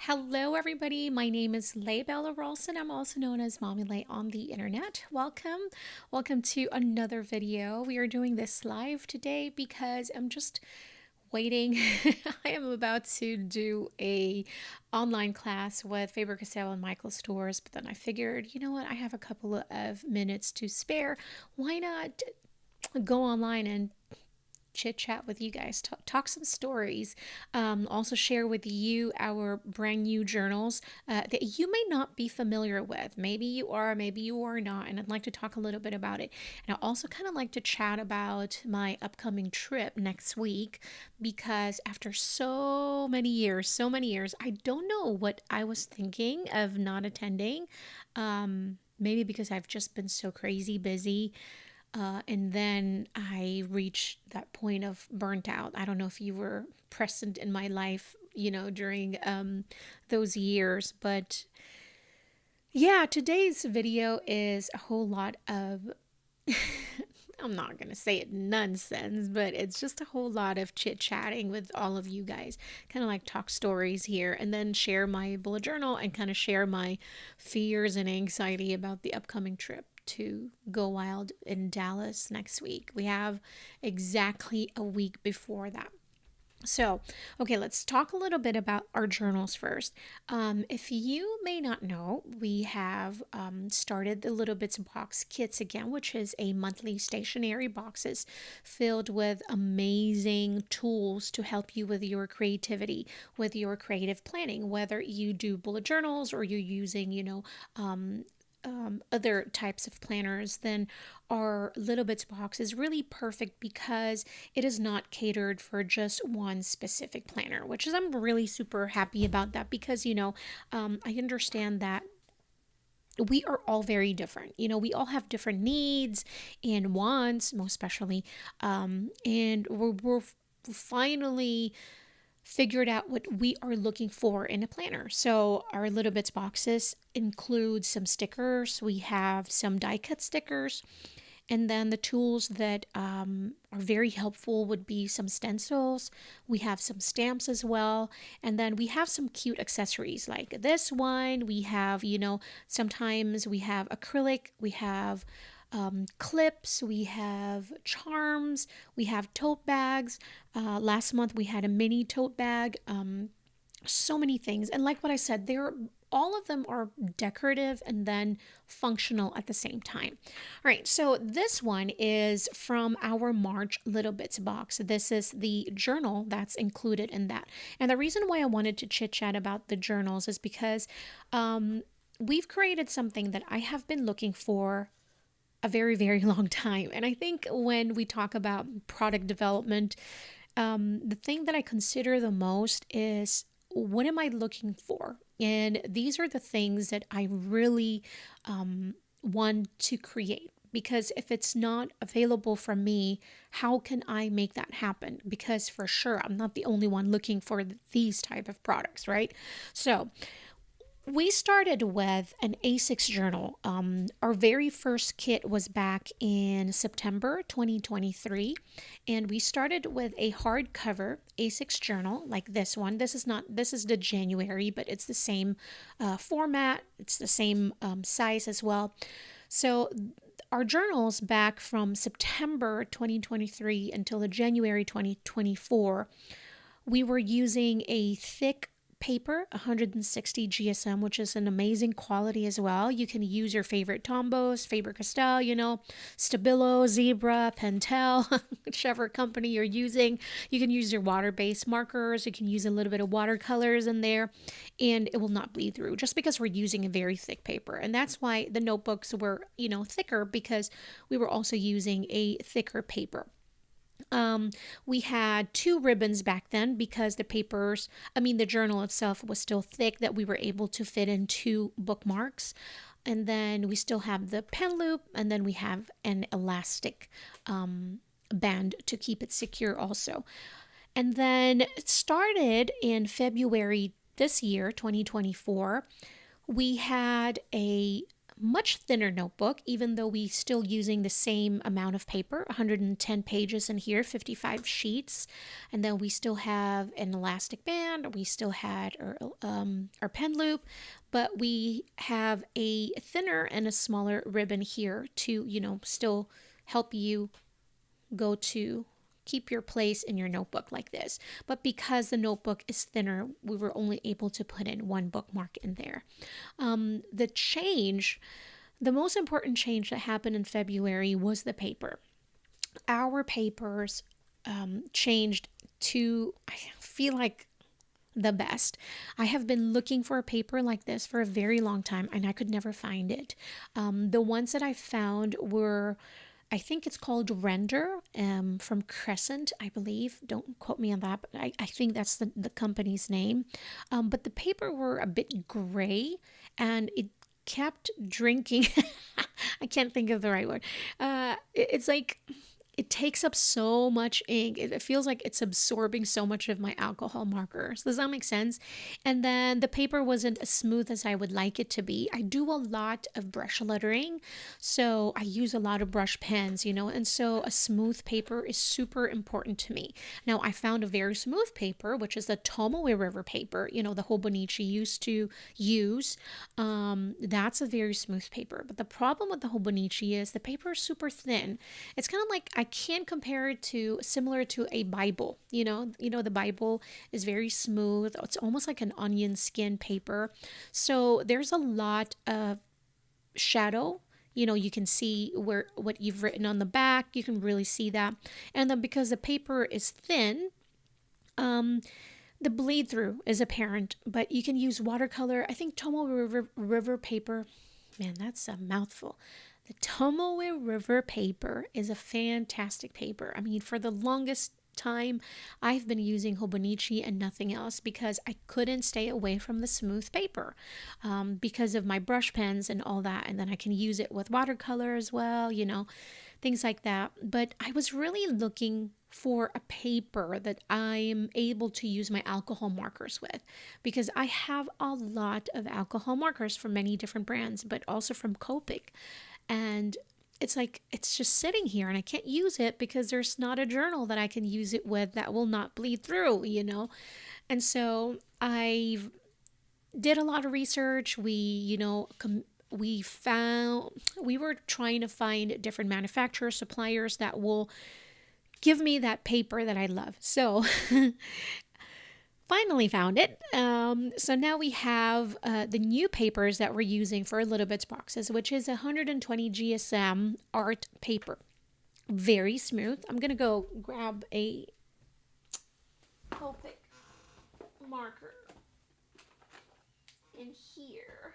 Hello, everybody. My name is Leigh Bella Rolson. I'm also known as Mommy Leigh on the internet. Welcome to another video. We are doing this live today because I'm just waiting. I am about to do a online class with Faber-Castell and Michael Stores, but then I figured, you know what? I have a couple of minutes to spare. Why not go online and chit chat with you guys, talk some stories, also share with you our brand new journals that you may not be familiar with. Maybe you are, maybe you are not, and I'd like to talk a little bit about it. And I also kind of like to chat about my upcoming trip next week because after so many years, I don't know what I was thinking of not attending. Maybe because I've just been so crazy busy, and then I reached that point of burnt out. I don't know if you were present in my life, during those years. But yeah, today's video is a whole lot of, I'm not going to say it nonsense, but it's just a whole lot of chit chatting with all of you guys. Kind of like talk stories here and then share my bullet journal and kind of share my fears and anxiety about the upcoming trip to Go Wild in Dallas next week. We have exactly a week before that. So, okay, let's talk a little bit about our journals first. If you may not know, we have started the Little Bits Box Kits again, which is a monthly stationery boxes filled with amazing tools to help you with your creativity, with your creative planning, whether you do bullet journals or you're using, other types of planners, then our Little Bits box is really perfect because it is not catered for just one specific planner, which is I'm really super happy about that because I understand that we are all very different. We all have different needs and wants, most especially, and we're finally figured out what we are looking for in a planner. So our Little Bits boxes include some stickers. We have some die cut stickers. And then the tools that are very helpful would be some stencils. We have some stamps as well. And then we have some cute accessories like this one. We have, sometimes we have acrylic, we have clips, we have charms, we have tote bags. Last month we had a mini tote bag. So many things. And like what I said, all of them are decorative and then functional at the same time. All right, so this one is from our March Little Bits box. This is the journal that's included in that. And the reason why I wanted to chit chat about the journals is because we've created something that I have been looking for a very, very long time. And I think when we talk about product development, the thing that I consider the most is what am I looking for? And these are the things that I really want to create. Because if it's not available from me, how can I make that happen? Because for sure, I'm not the only one looking for these type of products, right? So we started with an A6 journal. Our very first kit was back in September 2023, and we started with a hardcover A6 journal like this one. This is the January, but it's the same format, it's the same size as well. So our journals back from September 2023 until the January 2024, we were using a thick paper, 160 GSM, which is an amazing quality as well. You can use your favorite Tombos, Faber-Castell, Stabilo, Zebra, Pentel, whichever company you're using. You can use your water-based markers. You can use a little bit of watercolors in there, and it will not bleed through just because we're using a very thick paper. And that's why the notebooks were, thicker because we were also using a thicker paper. We had two ribbons back then because the journal itself was still thick that we were able to fit in two bookmarks. And then we still have the pen loop, and then we have an elastic band to keep it secure also. And then it started in February this year, 2024. We had a much thinner notebook, even though we still using the same amount of paper, 110 pages in here, 55 sheets. And then we still have an elastic band. We still had our pen loop, but we have a thinner and a smaller ribbon here to, still help you go to keep your place in your notebook like this. But because the notebook is thinner, we were only able to put in one bookmark in there. The most important change that happened in February was the paper. Our papers changed to, I feel like, the best. I have been looking for a paper like this for a very long time and I could never find it. The ones that I found were, I think it's called Render from Crescent, I believe. Don't quote me on that, but I think that's the company's name. But the paper were a bit gray and it kept drinking. I can't think of the right word. It's like it takes up so much ink. It feels like it's absorbing so much of my alcohol markers. Does that make sense? And then the paper wasn't as smooth as I would like it to be. I do a lot of brush lettering, so I use a lot of brush pens, and so a smooth paper is super important to me. Now, I found a very smooth paper, which is the Tomoe River paper, the Hobonichi used to use. That's a very smooth paper. But the problem with the Hobonichi is the paper is super thin. It's kind of like, I can compare it to similar to a Bible. The Bible is very smooth. It's almost like an onion skin paper. So there's a lot of shadow. You can see what you've written on the back. You can really see that. And then because the paper is thin, the bleed through is apparent, but you can use watercolor. I think Tomoe River paper, man, that's a mouthful. The Tomoe River paper is a fantastic paper. I mean, for the longest time, I've been using Hobonichi and nothing else because I couldn't stay away from the smooth paper because of my brush pens and all that. And then I can use it with watercolor as well, things like that. But I was really looking for a paper that I'm able to use my alcohol markers with because I have a lot of alcohol markers from many different brands, but also from Copic. And it's like, it's just sitting here and I can't use it because there's not a journal that I can use it with that will not bleed through, And so I did a lot of research. We were trying to find different manufacturers, suppliers that will give me that paper that I love. So finally found it. So now we have the new papers that we're using for Little Bits boxes, which is 120 GSM art paper. Very smooth. I'm going to go grab a Copic marker in here,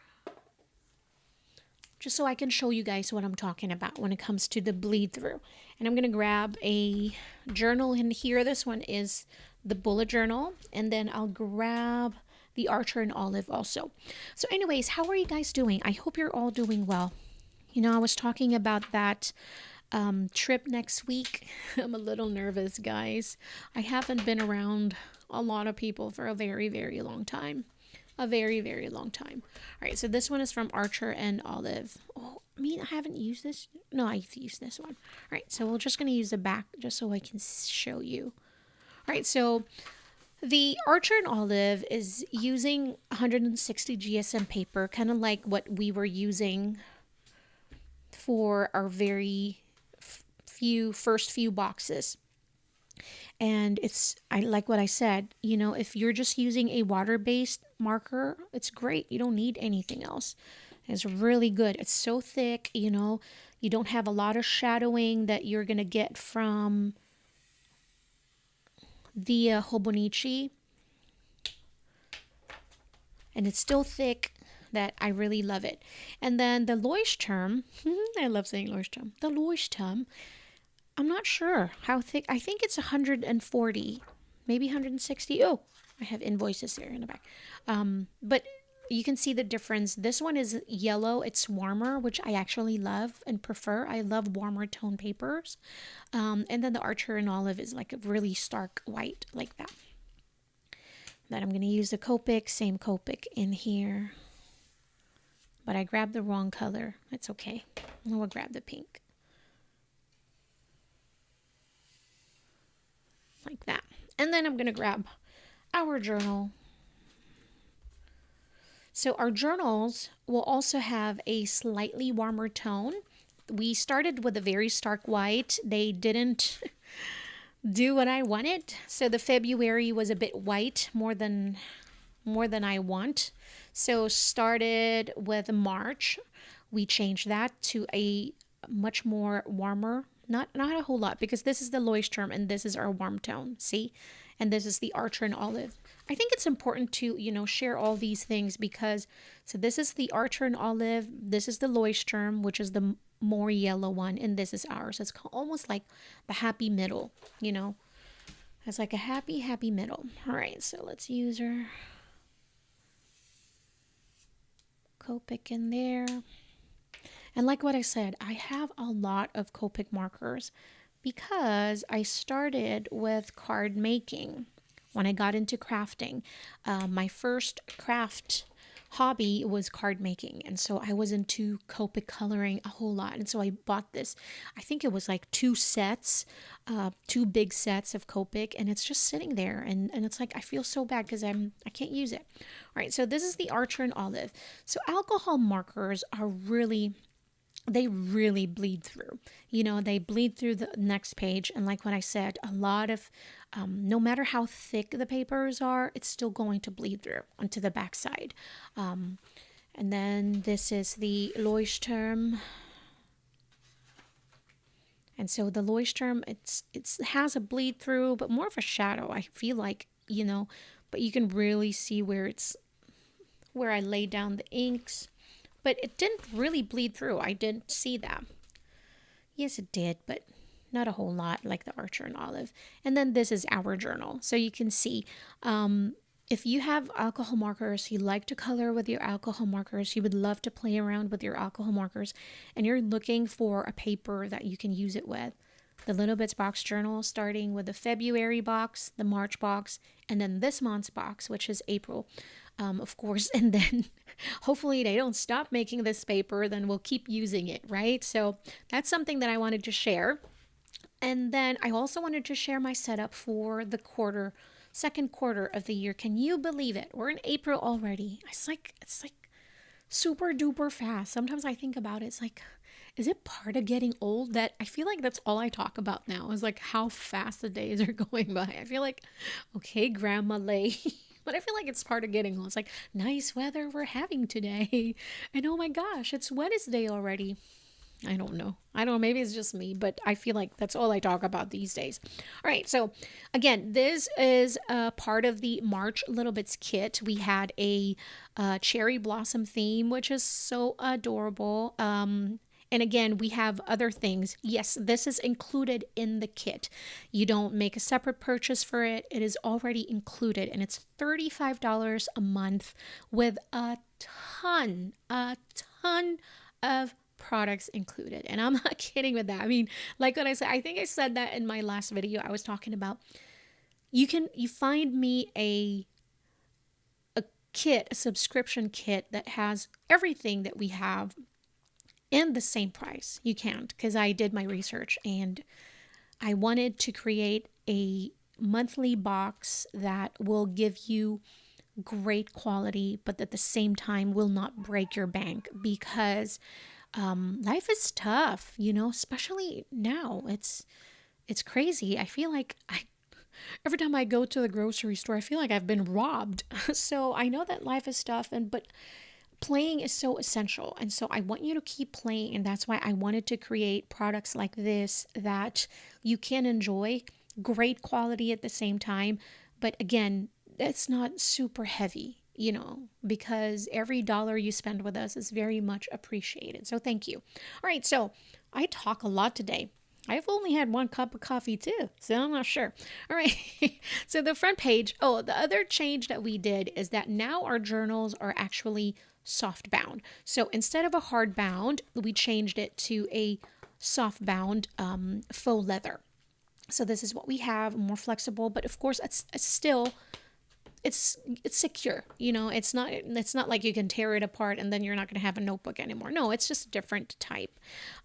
just so I can show you guys what I'm talking about when it comes to the bleed through. And I'm going to grab a journal in here. This one is the bullet journal, and then I'll grab the Archer and Olive also. So anyways, how are you guys doing? I hope you're all doing well. I was talking about that trip next week. I'm a little nervous, guys. I haven't been around a lot of people for a very, very long time. A very, very long time. All right, so this one is from Archer and Olive. Oh, I haven't used this. No, I've used this one. All right, so we're just going to use the back just so I can show you. All right, so the Archer and Olive is using 160 GSM paper, kind of like what we were using for our very first few boxes. And I like what I said, if you're just using a water-based marker, it's great. You don't need anything else. It's really good. It's so thick, you don't have a lot of shadowing that you're going to get from the Hobonichi. And it's still thick that I really love it. And then the Leuchtturm, I love saying Leuchtturm. The Leuchtturm, I'm not sure how thick. I think it's 140, maybe 160. Oh, I have invoices there in the back. But you can see the difference. This one is yellow. It's warmer, which I actually love and prefer. I love warmer tone papers. And then the Archer and Olive is like a really stark white like that. Then I'm going to use the Copic, same Copic in here. but I grabbed the wrong color. That's okay. We'll grab the pink. Like that. And then I'm going to grab our journal. So our journals will also have a slightly warmer tone. We started with a very stark white. They didn't do what I wanted. So the February was a bit white, more than I want. So started with March. We changed that to a much more warmer, not a whole lot, because this is the Leuchtturm and this is our warm tone. See? And this is the Archer and Olive. I think it's important to, share all these things because, so this is the Archer and Olive, this is the Leuchtturm, which is the more yellow one, and this is ours. It's almost like the happy middle, It's like a happy, happy middle. All right, so let's use our Copic in there. And like what I said, I have a lot of Copic markers because I started with card making when I got into crafting. My first craft hobby was card making, and so I was into Copic coloring a whole lot, and so I bought this. I think it was like two big sets of Copic, and it's just sitting there, and it's like I feel so bad because I can't use it. All right, so this is the Archer and Olive. So alcohol markers are they really bleed through. They bleed through the next page. And like what I said, a lot of, no matter how thick the papers are, it's still going to bleed through onto the back side. And then this is the Leuchtturm. And so the Leuchtturm, it has a bleed through, but more of a shadow, I feel like, but you can really see where I laid down the inks. But it didn't really bleed through. I didn't see that. Yes, it did, but not a whole lot like the Archer and Olive. And then this is our journal. So you can see if you have alcohol markers, you like to color with your alcohol markers, you would love to play around with your alcohol markers, and you're looking for a paper that you can use it with. The Little Bits Box Journal, starting with the February box, the March box, and then this month's box, which is April. Of course, and then hopefully they don't stop making this paper, then we'll keep using it, right? So that's something that I wanted to share. And then I also wanted to share my setup for the second quarter of the year. Can you believe it? We're in April already. It's like super duper fast. Sometimes I think about it, it's like, is it part of getting old that I feel like that's all I talk about now is like how fast the days are going by. I feel like, okay, Grandma Lay. But I feel like it's part of getting old. It's like, nice weather we're having today. And oh my gosh, it's Wednesday already. I don't know. Maybe it's just me, but I feel like that's all I talk about these days. All right. So again, this is a part of the March Little Bits kit. We had a cherry blossom theme, which is so adorable. And again, we have other things. Yes, this is included in the kit. You don't make a separate purchase for it. It is already included, and it's $35 a month with a ton of products included. And I'm not kidding with that. I mean, like what I said, I think I said that in my last video. I was talking about you find me a subscription kit that has everything that we have in the same price. You can't, because I did my research and I wanted to create a monthly box that will give you great quality, but at the same time will not break your bank, because life is tough, especially now. It's crazy. I feel like every time I go to the grocery store, I feel like I've been robbed. So I know that life is tough, but playing is so essential. And so I want you to keep playing. And that's why I wanted to create products like this that you can enjoy, great quality at the same time. But again, it's not super heavy, because every dollar you spend with us is very much appreciated. So thank you. All right. So I talk a lot today. I've only had one cup of coffee too, so I'm not sure. All right. So the front page. Oh, the other change that we did is that now our journals are actually soft bound. So instead of a hard bound, we changed it to a soft bound faux leather. So this is what we have, more flexible, but of course it's it's secure. It's not like you can tear it apart and then you're not going to have a notebook anymore. No, it's just a different type.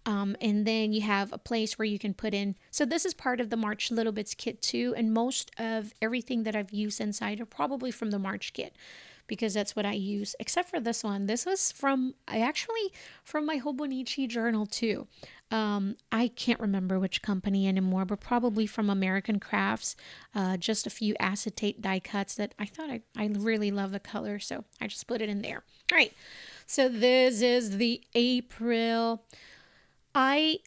And then you have a place where you can put in. So this is part of the March Little Bits kit too, and most of everything that I've used inside are probably from the March kit, because that's what I use, except for this one. This was from my Hobonichi journal too. I can't remember which company anymore, but probably from American Crafts. Just a few acetate die cuts that I really love the color, so I just put it in there. All right, so this is the April. I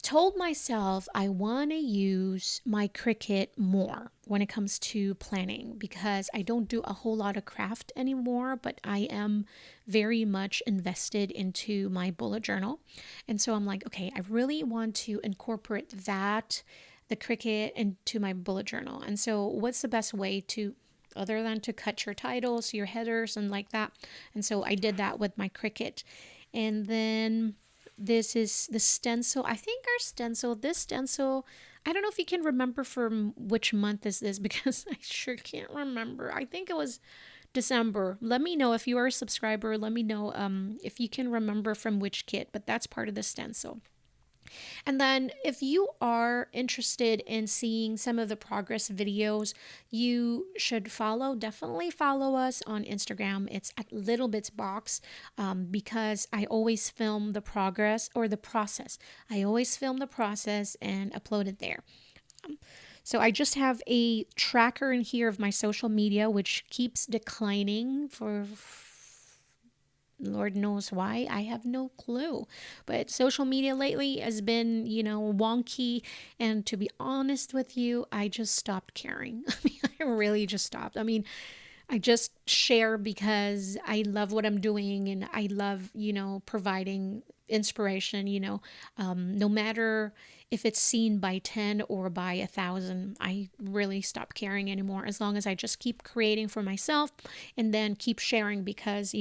told myself I want to use my Cricut more when it comes to planning, because I don't do a whole lot of craft anymore, but I am very much invested into my bullet journal. And so I'm like, okay, I really want to incorporate the Cricut, into my bullet journal. And so what's the best way to, other than to cut your titles, your headers, and like that? And so I did that with my Cricut. And then this is the stencil. I think this stencil, I don't know if you can remember from which month is this, because I sure can't remember. I think it was December. Let me know if you are a subscriber. Let me know if you can remember from which kit, but that's part of the stencil. And then if you are interested in seeing some of the progress videos, you should definitely follow us on Instagram. It's at Little Bits Box, because I always film the progress, or the process. I always film the process and upload it there. So I just have a tracker in here of my social media, which keeps declining for Lord knows why. I have no clue. But social media lately has been, wonky. And to be honest with you, I just stopped caring. I really just stopped. I just share because I love what I'm doing, and I love, providing inspiration, no matter if it's seen by 10 or by 1,000. I really stop caring anymore, as long as I just keep creating for myself and then keep sharing, because,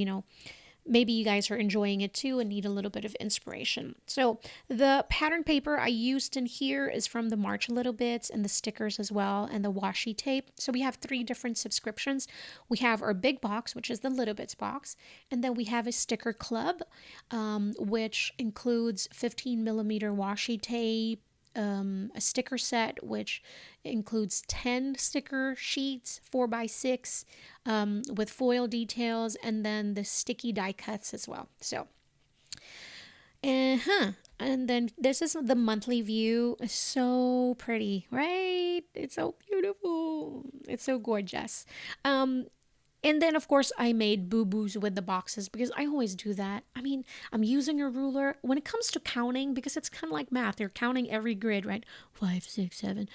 maybe you guys are enjoying it too and need a little bit of inspiration. So the pattern paper I used in here is from the March Little Bits, and the stickers as well, and the washi tape. So we have 3 different subscriptions. We have our big box, which is the Little Bits box, and then we have a sticker club, which includes 15 millimeter washi tape, a sticker set, which includes 10 sticker sheets, 4x6, with foil details, and then the sticky die cuts as well. So, and then this is the monthly view. It's so pretty, right? It's so beautiful. It's so gorgeous. And then, of course, I made boo-boos with the boxes, because I always do that. I'm using a ruler. When it comes to counting, because it's kind of like math, you're counting every grid, right? 5, 6, 7.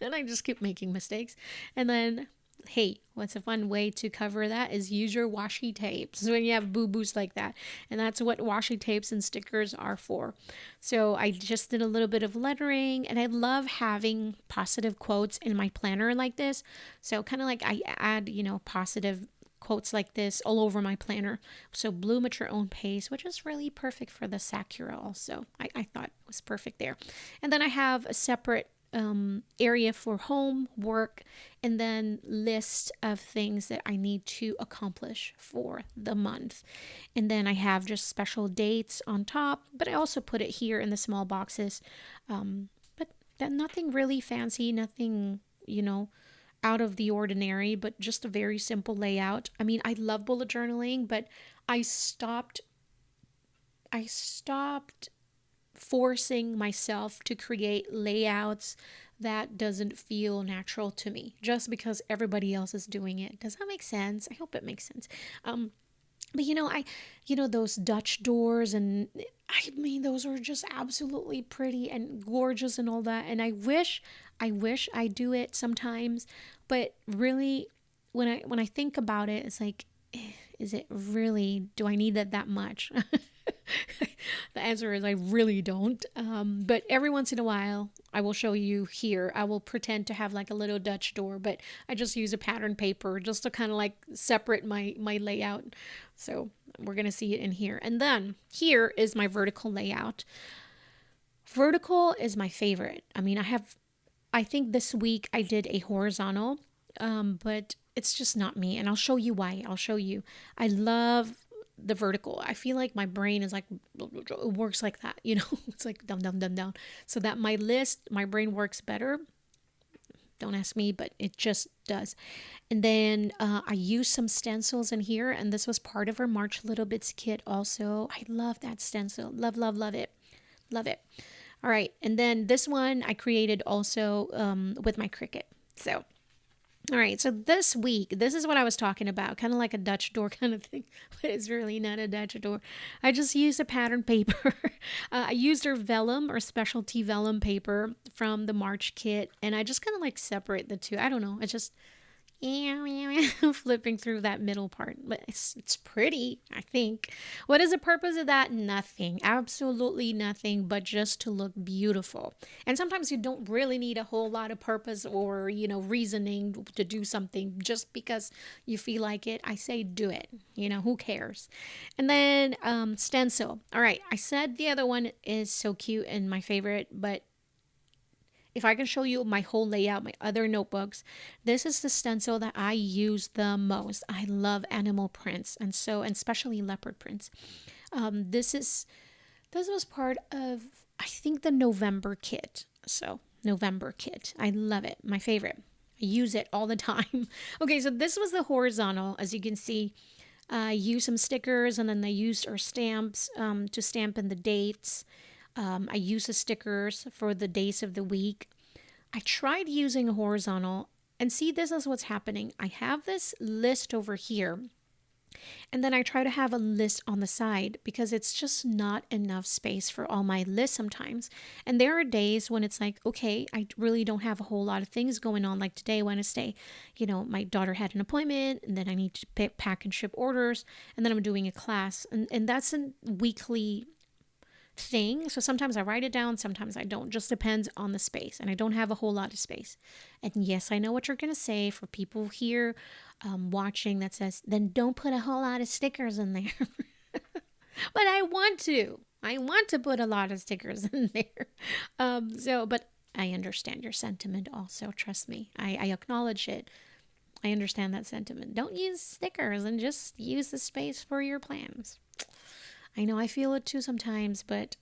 And I just keep making mistakes. And then, hey, what's a fun way to cover that is use your washi tapes when you have boo-boos like that. And that's what washi tapes and stickers are for. So I just did a little bit of lettering, and I love having positive quotes in my planner like this. So kind of like I add, positive quotes like this all over my planner. So bloom at your own pace, which is really perfect for the Sakura also. I thought it was perfect there. And then I have a separate area for home, work, and then list of things that I need to accomplish for the month. And then I have just special dates on top, but I also put it here in the small boxes. But nothing really fancy, nothing, out of the ordinary, but just a very simple layout. I love bullet journaling, but I stopped forcing myself to create layouts that doesn't feel natural to me just because everybody else is doing it. Does that make sense? I hope it makes sense. But those Dutch doors, and those are just absolutely pretty and gorgeous and all that. And I wish I do it sometimes, but really when I think about it, it's like, is it really, do I need that much? The answer is I really don't. But every once in a while, I will show you here. I will pretend to have like a little Dutch door, but I just use a pattern paper just to kind of like separate my layout. So we're going to see it in here. And then here is my vertical layout. Vertical is my favorite. I think this week I did a horizontal, but it's just not me. And I'll show you why. I'll show you. I love the vertical. I feel like my brain is like, it works like that, you know? It's like down, down, down, down. So that my brain works better. Don't ask me, but it just does. And then I used some stencils in here, and this was part of our March Little Bits kit also. I love that stencil. Love, love, love it. Love it. All right. And then this one I created also with my Cricut. So all right, so this week, this is what I was talking about, kind of like a Dutch door kind of thing, but it's really not a Dutch door. I just used a pattern paper. I used our vellum or specialty vellum paper from the March kit, and I just kind of like separate the two. I don't know. It's just flipping through that middle part, but it's pretty, I think. What is the purpose of that? Nothing, absolutely nothing, but just to look beautiful. And sometimes you don't really need a whole lot of purpose or reasoning to do something just because you feel like it. I say do it. Who cares? And then stencil. All right, I said the other one is so cute and my favorite, but if I can show you my whole layout, my other notebooks, this is the stencil that I use the most. I love animal prints, and especially leopard prints. This was part of, I think, the November kit. So November kit, I love it. My favorite. I use it all the time. Okay, so this was the horizontal, as you can see. I used some stickers, and then I used our stamps to stamp in the dates. I use the stickers for the days of the week. I tried using a horizontal, and see, this is what's happening. I have this list over here, and then I try to have a list on the side because it's just not enough space for all my lists sometimes. And there are days when it's like, okay, I really don't have a whole lot of things going on. Like today, Wednesday, my daughter had an appointment, and then I need to pack and ship orders, and then I'm doing a class, and that's a weekly thing. So sometimes I write it down, sometimes I don't. Just depends on the space, and I don't have a whole lot of space. And yes, I know what you're going to say for people here watching that says, then don't put a whole lot of stickers in there. But I want to. I want to put a lot of stickers in there. But I understand your sentiment also. Trust me. I acknowledge it. I understand that sentiment. Don't use stickers and just use the space for your plans. I know I feel it too sometimes, but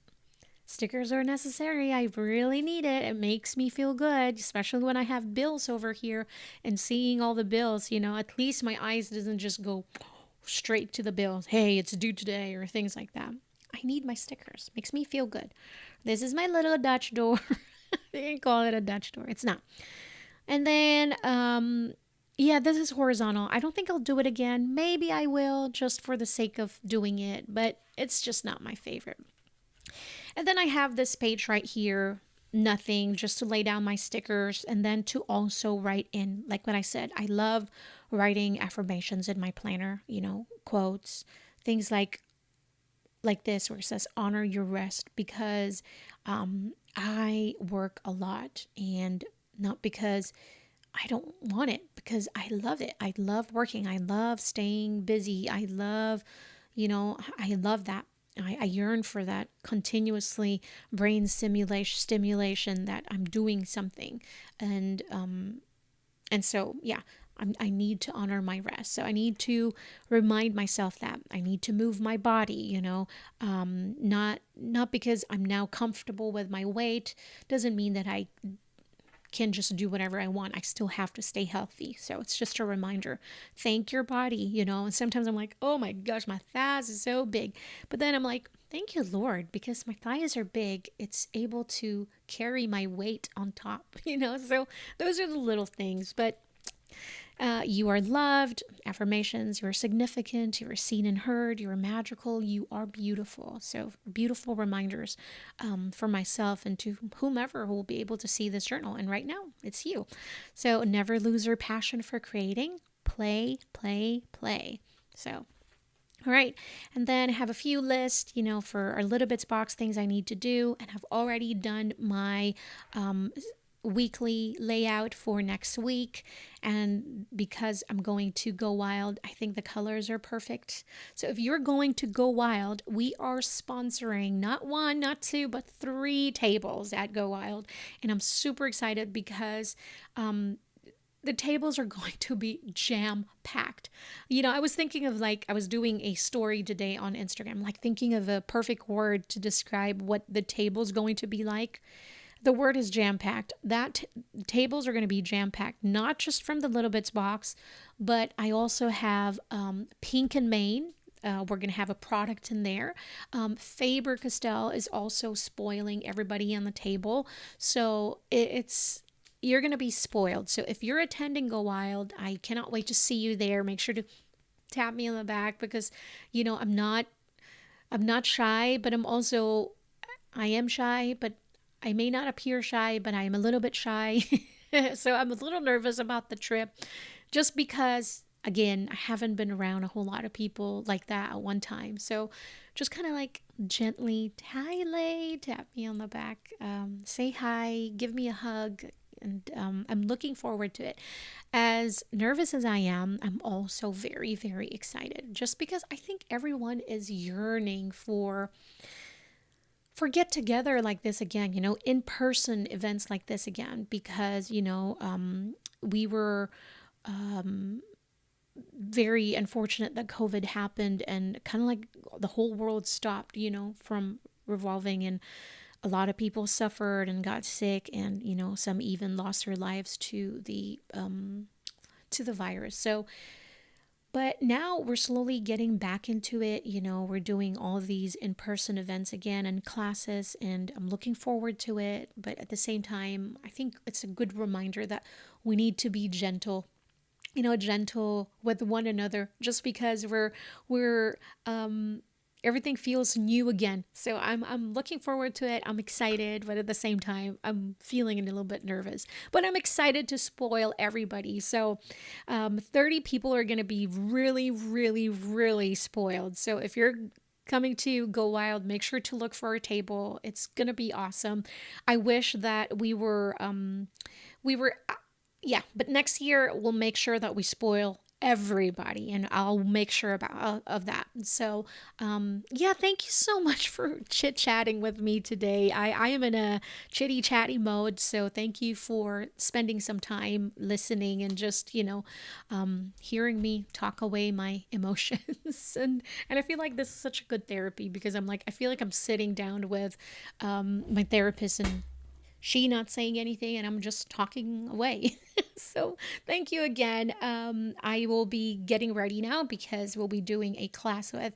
stickers are necessary. I really need it. It makes me feel good, especially when I have bills over here and seeing all the bills. At least my eyes doesn't just go straight to the bills. Hey, it's due today, or things like that. I need my stickers. Makes me feel good. This is my little Dutch door. They didn't call it a Dutch door. It's not. And then, yeah, this is horizontal. I don't think I'll do it again. Maybe I will just for the sake of doing it, but it's just not my favorite. And then I have this page right here, nothing, just to lay down my stickers and then to also write in, like what I said, I love writing affirmations in my planner, quotes, things like this where it says honor your rest, because I work a lot, and not because I don't want it, because I love it. I love working. I love staying busy. I love that. I yearn for that continuously brain stimulation that I'm doing something. And so, yeah, I need to honor my rest. So I need to remind myself that I need to move my body, not because I'm now comfortable with my weight. Doesn't mean that I can just do whatever I want. I still have to stay healthy. So it's just a reminder. Thank your body, And sometimes I'm like, oh my gosh, my thighs is so big. But then I'm like, thank you, Lord, because my thighs are big. It's able to carry my weight on top, So those are the little things. But you are loved, affirmations, you are significant, you are seen and heard, you are magical, you are beautiful. So beautiful reminders for myself and to whomever who will be able to see this journal. And right now, it's you. So never lose your passion for creating. Play, play, play. So all right. And then I have a few lists, for our Little Bits box, things I need to do. And I've already done my weekly layout for next week. And because I'm going to Go Wild, I think the colors are perfect. So if you're going to Go Wild, we are sponsoring not one, not two, but 3 tables at Go Wild. And I'm super excited because the tables are going to be jam packed. I was thinking of, like, I was doing a story today on Instagram, like thinking of a perfect word to describe what the table's going to be like. The word is jam packed. Tables are going to be jam packed, not just from the Little Bits box, but I also have Pink and Maine. We're going to have a product in there. Faber Castell is also spoiling everybody on the table. So it's you're going to be spoiled. So if you're attending Go Wild, I cannot wait to see you there. Make sure to tap me on the back because I'm not shy, but I am shy, but I may not appear shy, but I am a little bit shy. So I'm a little nervous about the trip just because, again, I haven't been around a whole lot of people like that at one time. So just kind of like gently, hi, Lay, tap me on the back, say hi, give me a hug. And I'm looking forward to it. As nervous as I am, I'm also very, very excited just because I think everyone is yearning for get together like this again, in person events like this again, because, we were very unfortunate that COVID happened and kind of like the whole world stopped, from revolving, and a lot of people suffered and got sick, and, some even lost their lives to the virus. So, but now we're slowly getting back into it. We're doing all of these in person events again and classes, and I'm looking forward to it. But at the same time, I think it's a good reminder that we need to be gentle, gentle with one another, just because we're everything feels new again. So I'm looking forward to it. I'm excited, but at the same time, I'm feeling a little bit nervous. But I'm excited to spoil everybody. So 30 people are going to be really, really, really spoiled. So if you're coming to Go Wild, make sure to look for a table. It's going to be awesome. I wish that we were yeah, but next year we'll make sure that we spoil everybody, and I'll make sure of that. So yeah, thank you so much for chit chatting with me today. I am in a chitty chatty mode, so thank you for spending some time listening and just hearing me talk away my emotions. And I feel like this is such a good therapy, because I feel like I'm sitting down with my therapist, and she not saying anything, and I'm just talking away. So thank you again. I will be getting ready now because we'll be doing a class with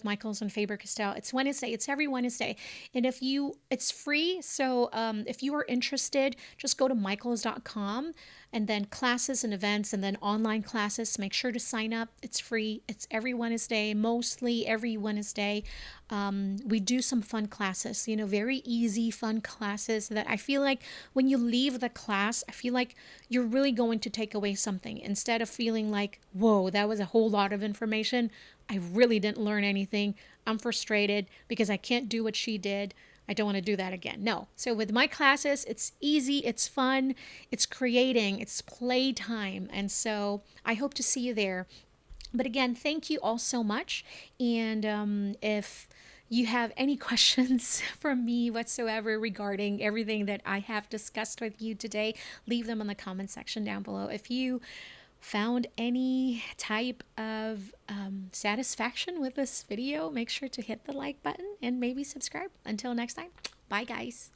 Michaels and Faber Castell. It's Wednesday. It's every Wednesday. And it's free. So if you are interested, just go to michaels.com, and then classes and events, and then online classes. Make sure to sign up. It's free. It's every Wednesday, mostly every Wednesday. We do some fun classes, very easy, fun classes that I feel like when you leave the class, I feel like you're really going to take away something, instead of feeling like, whoa, that was a whole lot of information. I really didn't learn anything. I'm frustrated because I can't do what she did. I don't want to do that again. No. So with my classes, it's easy, it's fun, it's creating, it's playtime. And so I hope to see you there. But again, thank you all so much. And if you have any questions from me whatsoever regarding everything that I have discussed with you today, leave them in the comment section down below. If you found any type of satisfaction with this video, make sure to hit the like button and maybe subscribe. Until next time, bye guys.